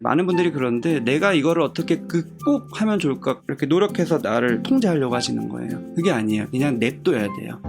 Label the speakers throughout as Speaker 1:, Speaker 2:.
Speaker 1: 많은 분들이 그런데 내가 이거를 어떻게 극복하면 좋을까 이렇게 노력해서 나를 통제하려고 하시는 거예요. 그게 아니에요. 그냥 냅둬야 돼요.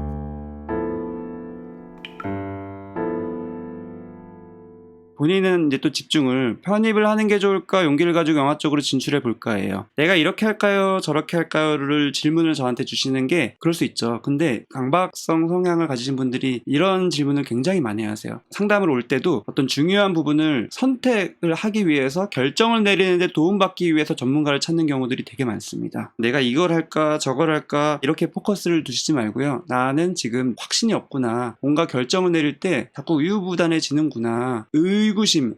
Speaker 1: 본인은 이제 또 집중을 편입을 하는 게 좋을까 용기를 가지고 영화 쪽으로 진출해 볼까예요. 내가 이렇게 할까요 저렇게 할까요를 질문을 저한테 주시는 게 그럴 수 있죠. 근데 강박성 성향을 가지신 분들이 이런 질문을 굉장히 많이 하세요. 상담을 올 때도 어떤 중요한 부분을 선택을 하기 위해서 결정을 내리는데 도움받기 위해서 전문가를 찾는 경우들이 되게 많습니다. 내가 이걸 할까 저걸 할까 이렇게 포커스를 두시지 말고요. 나는 지금 확신이 없구나. 뭔가 결정을 내릴 때 자꾸 우유부단해지는구나.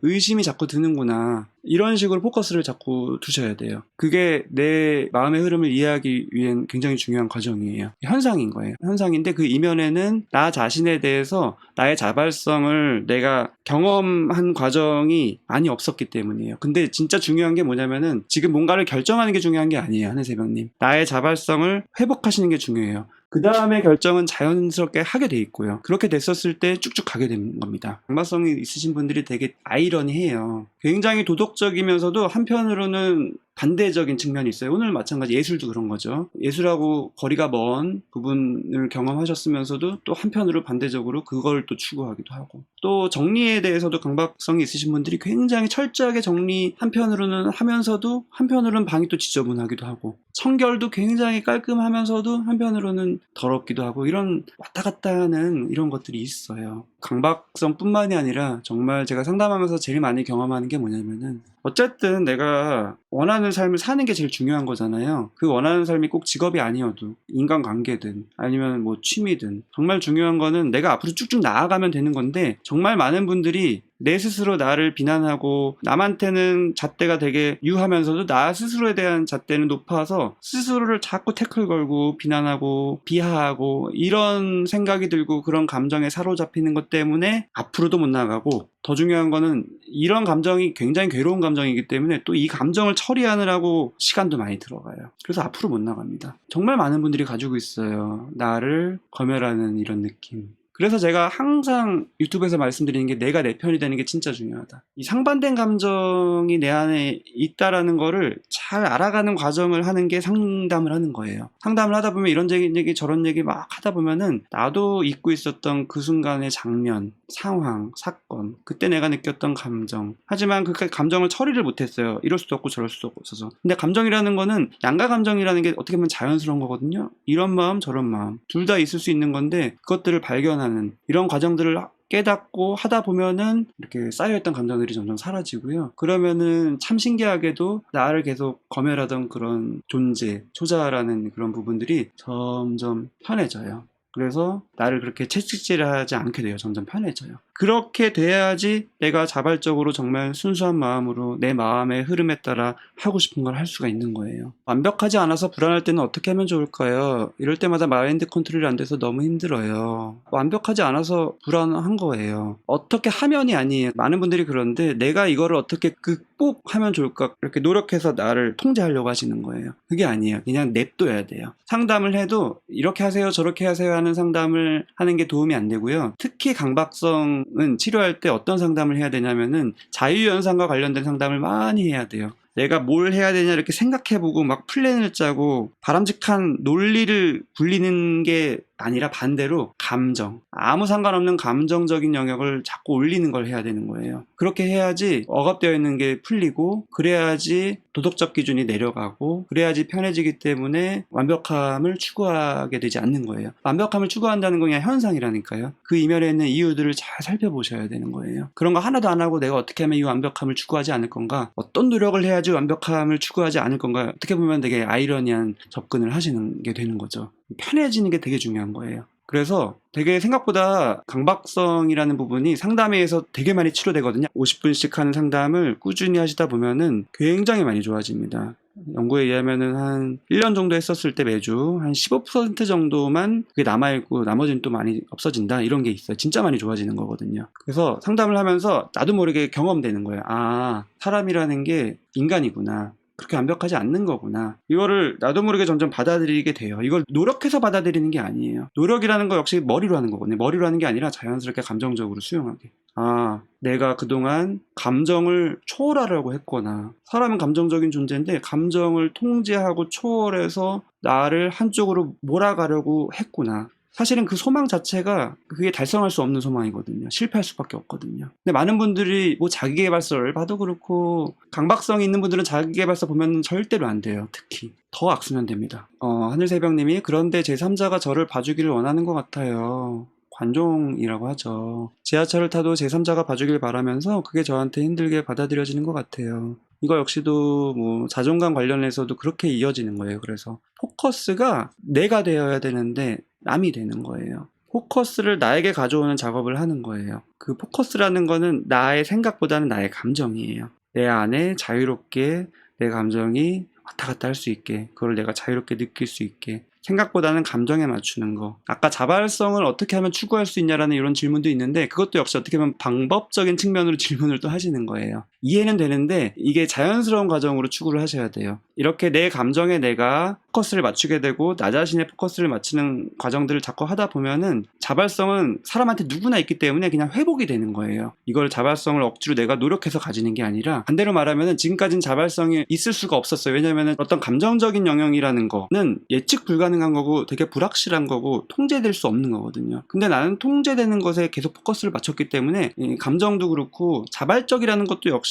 Speaker 1: 의심이 자꾸 드는구나. 이런 식으로 포커스를 자꾸 두셔야 돼요. 그게 내 마음의 흐름을 이해하기 위한 굉장히 중요한 과정이에요. 현상인 거예요. 현상인데 그 이면에는 나 자신에 대해서 나의 자발성을 내가 경험한 과정이 많이 없었기 때문이에요. 근데 진짜 중요한 게 뭐냐면은 지금 뭔가를 결정하는 게 중요한 게 아니에요. 하늘새벽님. 나의 자발성을 회복하시는 게 중요해요. 그 다음에 결정은 자연스럽게 하게 돼 있고요. 그렇게 됐었을 때 쭉쭉 가게 되는 겁니다. 강박성이 있으신 분들이 되게 아이러니해요. 굉장히 도덕적이면서도 한편으로는 반대적인 측면이 있어요. 오늘 마찬가지 예술도 그런 거죠. 예술하고 거리가 먼 부분을 경험하셨으면서도 또 한편으로 반대적으로 그걸 또 추구하기도 하고, 또 정리에 대해서도 강박성이 있으신 분들이 굉장히 철저하게 정리 한편으로는 하면서도 한편으로는 방이 또 지저분하기도 하고, 청결도 굉장히 깔끔하면서도 한편으로는 더럽기도 하고, 이런 왔다 갔다 하는 이런 것들이 있어요. 강박성뿐만이 아니라 정말 제가 상담하면서 제일 많이 경험하는 게 뭐냐면은, 어쨌든 내가 원하는 삶을 사는 게 제일 중요한 거잖아요. 그 원하는 삶이 꼭 직업이 아니어도 인간관계든 아니면 뭐 취미든 정말 중요한 거는 내가 앞으로 쭉쭉 나아가면 되는 건데, 정말 많은 분들이 내 스스로 나를 비난하고 남한테는 잣대가 되게 유하면서도 나 스스로에 대한 잣대는 높아서 스스로를 자꾸 태클 걸고 비난하고 비하하고 이런 생각이 들고 그런 감정에 사로잡히는 것 때문에 앞으로도 못 나가고, 더 중요한 거는 이런 감정이 굉장히 괴로운 감정이기 때문에 또 이 감정을 처리하느라고 시간도 많이 들어가요. 그래서 앞으로 못 나갑니다. 정말 많은 분들이 가지고 있어요. 나를 검열하는 이런 느낌. 그래서 제가 항상 유튜브에서 말씀드리는 게 내가 내 편이 되는 게 진짜 중요하다. 이 상반된 감정이 내 안에 있다라는 거를 잘 알아가는 과정을 하는 게 상담을 하는 거예요. 상담을 하다 보면 이런 얘기 저런 얘기 막 하다 보면은 나도 잊고 있었던 그 순간의 장면, 상황, 사건, 그때 내가 느꼈던 감정, 하지만 그 감정을 처리를 못했어요. 이럴 수도 없고 저럴 수도 없어서. 근데 감정이라는 거는 양가 감정이라는 게 어떻게 보면 자연스러운 거거든요. 이런 마음 저런 마음 둘 다 있을 수 있는 건데, 그것들을 발견하는 이런 과정들을 깨닫고 하다 보면은 이렇게 쌓여있던 감정들이 점점 사라지고요. 그러면은 참 신기하게도 나를 계속 검열하던 그런 존재, 초자라는 그런 부분들이 점점 편해져요. 그래서 나를 그렇게 채찍질하지 않게 돼요. 점점 편해져요. 그렇게 돼야지 내가 자발적으로 정말 순수한 마음으로 내 마음의 흐름에 따라 하고 싶은 걸 할 수가 있는 거예요. 완벽하지 않아서 불안할 때는 어떻게 하면 좋을까요? 이럴 때마다 마인드 컨트롤이 안 돼서 너무 힘들어요. 완벽하지 않아서 불안한 거예요. 어떻게 하면이 아니에요. 많은 분들이 그런데 내가 이거를 어떻게 극복하면 좋을까 이렇게 노력해서 나를 통제하려고 하시는 거예요. 그게 아니에요. 그냥 냅둬야 돼요. 상담을 해도 이렇게 하세요 저렇게 하세요 하는 상담을 하는 게 도움이 안 되고요. 특히 강박성은 치료할 때 어떤 상담을 해야 되냐면은 자유연상과 관련된 상담을 많이 해야 돼요. 내가 뭘 해야 되냐 이렇게 생각해보고 막 플랜을 짜고 바람직한 논리를 굴리는 게 아니라 반대로 감정, 아무 상관없는 감정적인 영역을 자꾸 올리는 걸 해야 되는 거예요. 그렇게 해야지 억압되어 있는 게 풀리고, 그래야지 도덕적 기준이 내려가고, 그래야지 편해지기 때문에 완벽함을 추구하게 되지 않는 거예요. 완벽함을 추구한다는 건 그냥 현상이라니까요. 그 이면에 있는 이유들을 잘 살펴보셔야 되는 거예요. 그런 거 하나도 안 하고 내가 어떻게 하면 이 완벽함을 추구하지 않을 건가, 어떤 노력을 해야지 완벽함을 추구하지 않을 건가, 어떻게 보면 되게 아이러니한 접근을 하시는 게 되는 거죠. 편해지는 게 되게 중요한 거예요. 그래서 되게 생각보다 강박성이라는 부분이 상담에 의해서 되게 많이 치료되거든요. 50분씩 하는 상담을 꾸준히 하시다 보면은 굉장히 많이 좋아집니다. 연구에 의하면은 한 1년 정도 했었을 때 매주 한 15% 정도만 그게 남아있고 나머지는 또 많이 없어진다, 이런 게 있어요. 진짜 많이 좋아지는 거거든요. 그래서 상담을 하면서 나도 모르게 경험되는 거예요. 아, 사람이라는 게 인간이구나. 그렇게 완벽하지 않는 거구나. 이거를 나도 모르게 점점 받아들이게 돼요. 이걸 노력해서 받아들이는 게 아니에요. 노력이라는 거 역시 머리로 하는 거거든요. 머리로 하는 게 아니라 자연스럽게 감정적으로 수용하게. 아, 내가 그동안 감정을 초월하려고 했거나, 사람은 감정적인 존재인데 감정을 통제하고 초월해서 나를 한쪽으로 몰아가려고 했구나. 사실은 그 소망 자체가 그게 달성할 수 없는 소망이거든요. 실패할 수밖에 없거든요. 근데 많은 분들이 뭐 자기계발서를 봐도 그렇고, 강박성이 있는 분들은 자기계발서 보면 절대로 안 돼요. 특히 더 악순환됩니다. 하늘새벽님이 그런데 제3자가 저를 봐주기를 원하는 것 같아요. 관종이라고 하죠. 지하철을 타도 제3자가 봐주길 바라면서 그게 저한테 힘들게 받아들여지는 것 같아요. 이거 역시도 뭐 자존감 관련해서도 그렇게 이어지는 거예요. 그래서 포커스가 내가 되어야 되는데 남이 되는 거예요. 포커스를 나에게 가져오는 작업을 하는 거예요. 그 포커스라는 거는 나의 생각보다는 나의 감정이에요. 내 안에 자유롭게 내 감정이 왔다 갔다 할 수 있게, 그걸 내가 자유롭게 느낄 수 있게, 생각보다는 감정에 맞추는 거. 아까 자발성을 어떻게 하면 추구할 수 있냐라는 이런 질문도 있는데, 그것도 역시 어떻게 보면 방법적인 측면으로 질문을 또 하시는 거예요. 이해는 되는데 이게 자연스러운 과정으로 추구를 하셔야 돼요. 이렇게 내 감정에 내가 포커스를 맞추게 되고 나 자신의 포커스를 맞추는 과정들을 자꾸 하다 보면은 자발성은 사람한테 누구나 있기 때문에 그냥 회복이 되는 거예요. 이걸 자발성을 억지로 내가 노력해서 가지는 게 아니라, 반대로 말하면은 지금까지는 자발성이 있을 수가 없었어요. 왜냐면은 어떤 감정적인 영역이라는 거는 예측 불가능한 거고 되게 불확실한 거고 통제될 수 없는 거거든요. 근데 나는 통제되는 것에 계속 포커스를 맞췄기 때문에 이 감정도 그렇고 자발적이라는 것도 역시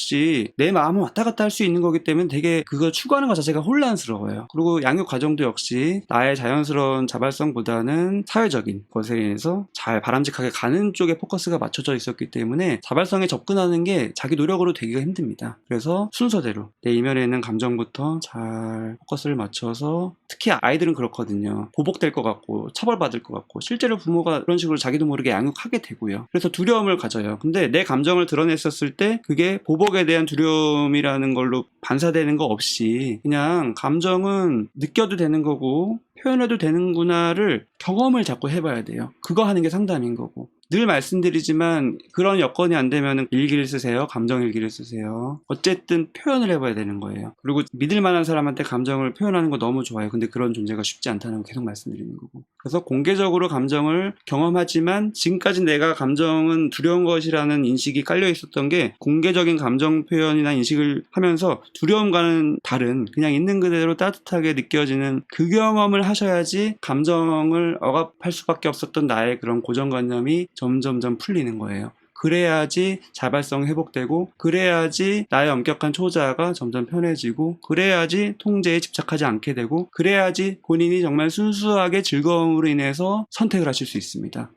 Speaker 1: 내 마음은 왔다 갔다 할 수 있는 거기 때문에 되게 그걸 추구하는 것 자체가 혼란스러워요. 그리고 양육 과정도 역시 나의 자연스러운 자발성보다는 사회적인 것에 의해서 잘 바람직하게 가는 쪽에 포커스가 맞춰져 있었기 때문에 자발성에 접근하는 게 자기 노력으로 되기가 힘듭니다. 그래서 순서대로 내 이면에 있는 감정부터 잘 포커스를 맞춰서, 특히 아이들은 그렇거든요. 보복될 것 같고 처벌받을 것 같고 실제로 부모가 그런 식으로 자기도 모르게 양육하게 되고요. 그래서 두려움을 가져요. 근데 내 감정을 드러냈었을 때 그게 보복에 대한 두려움이라는 걸로 반사되는 거 없이 그냥 감정은 느껴도 되는 거고 표현해도 되는구나를 경험을 자꾸 해봐야 돼요. 그거 하는 게 상담인 거고. 늘 말씀드리지만 그런 여건이 안 되면 일기를 쓰세요. 감정 일기를 쓰세요. 어쨌든 표현을 해봐야 되는 거예요. 그리고 믿을 만한 사람한테 감정을 표현하는 거 너무 좋아요. 근데 그런 존재가 쉽지 않다는 거 계속 말씀드리는 거고. 그래서 공개적으로 감정을 경험하지만 지금까지 내가 감정은 두려운 것이라는 인식이 깔려 있었던 게 공개적인 감정 표현이나 인식을 하면서 두려움과는 다른 그냥 있는 그대로 따뜻하게 느껴지는 그 경험을 하셔야지 감정을 억압할 수밖에 없었던 나의 그런 고정관념이 점점점 풀리는 거예요. 그래야지 자발성 회복되고, 그래야지 나의 엄격한 초자가 점점 편해지고, 그래야지 통제에 집착하지 않게 되고, 그래야지 본인이 정말 순수하게 즐거움으로 인해서 선택을 하실 수 있습니다.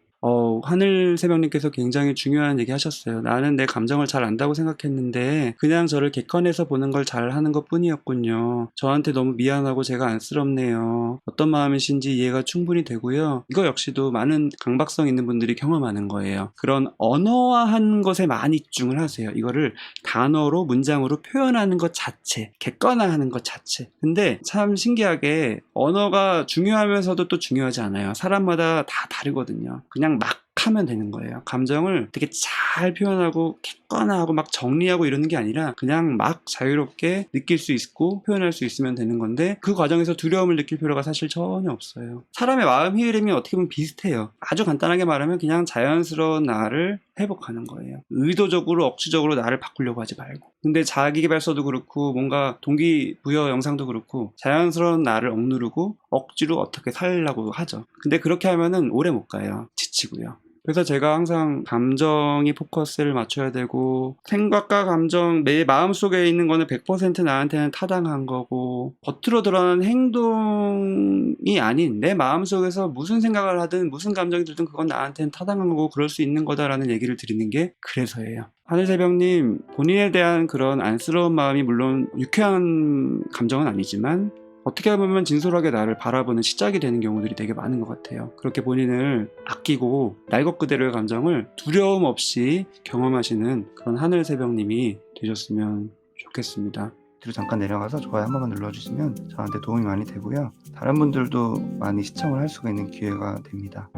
Speaker 1: 하늘새벽님께서 굉장히 중요한 얘기 하셨어요. 나는 내 감정을 잘 안다고 생각했는데 그냥 저를 객관해서 보는 걸 잘하는 것 뿐이었군요. 저한테 너무 미안하고 제가 안쓰럽네요. 어떤 마음이신지 이해가 충분히 되고요. 이거 역시도 많은 강박성 있는 분들이 경험하는 거예요. 그런 언어화한 것에 많이 집중을 하세요. 이거를 단어로 문장으로 표현하는 것 자체, 객관화하는 것 자체. 근데 참 신기하게 언어가 중요하면서도 또 중요하지 않아요. 사람마다 다 다르거든요. 그냥 막 하면 되는 거예요. 감정을 되게 잘 표현하고 객관화하고 막 정리하고 이러는 게 아니라 그냥 막 자유롭게 느낄 수 있고 표현할 수 있으면 되는 건데, 그 과정에서 두려움을 느낄 필요가 사실 전혀 없어요. 사람의 마음 흐름이 어떻게 보면 비슷해요. 아주 간단하게 말하면 그냥 자연스러운 나를 회복하는 거예요. 의도적으로 억지적으로 나를 바꾸려고 하지 말고. 근데 자기계발서도 그렇고 뭔가 동기부여 영상도 그렇고 자연스러운 나를 억누르고 억지로 어떻게 살려고 하죠. 근데 그렇게 하면은 오래 못 가요. 지치고요. 그래서 제가 항상 감정이 포커스를 맞춰야 되고, 생각과 감정, 내 마음속에 있는 거는 100% 나한테는 타당한 거고, 겉으로 드러나는 행동이 아닌 내 마음속에서 무슨 생각을 하든 무슨 감정이 들든 그건 나한테는 타당한 거고 그럴 수 있는 거다라는 얘기를 드리는 게 그래서예요. 하늘새벽님, 본인에 대한 그런 안쓰러운 마음이 물론 유쾌한 감정은 아니지만 어떻게 보면 진솔하게 나를 바라보는 시작이 되는 경우들이 되게 많은 것 같아요. 그렇게 본인을 아끼고 날 것 그대로의 감정을 두려움 없이 경험하시는 그런 하늘새벽님이 되셨으면 좋겠습니다. 뒤로 잠깐 내려가서 좋아요 한 번만 눌러주시면 저한테 도움이 많이 되고요. 다른 분들도 많이 시청을 할 수가 있는 기회가 됩니다.